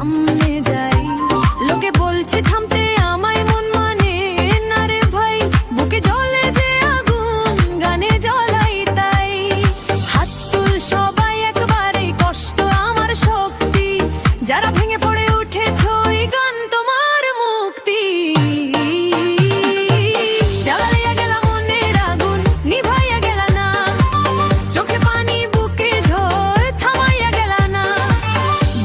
সামনে যাই। লোকে বলছে থামতে, আমায় মন মানে না রে ভাই। বুকে জ্বলে যে আগুন, গানে জ্বলাই তাই। হাত তুল সবাই একবারে, কষ্ট আমার শক্তি। যারা ভেঙে পড়ে উঠেছ, এই গান তোমার মুক্তি। জ্বালাইয়া গেলা মনের আগুন, নিভাইয়া গেলা না। চোখে পানি, বুকে ঝড়, থামাইয়া গেলা না।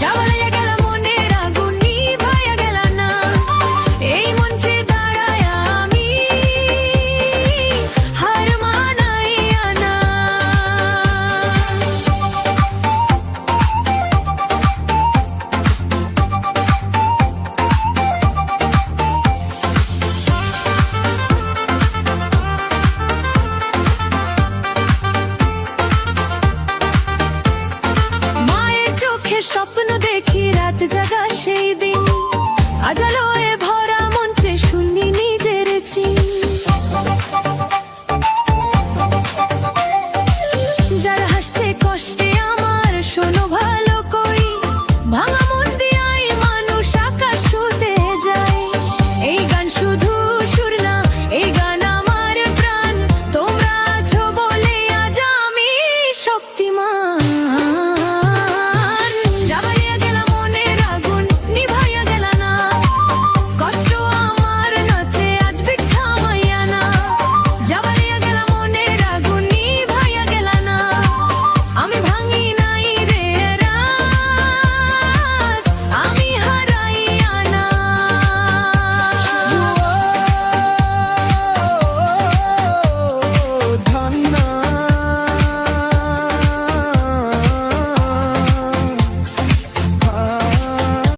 জ্বালাইয়া গেলা মনের আগুন, নিভাইয়া গেলা না। এই মঞ্চে দাঁড়ায় আমি হার মানাইয়া না। মায়ের চোখে স্বপ্ন দেখি, রাত জাগা সেই দিন।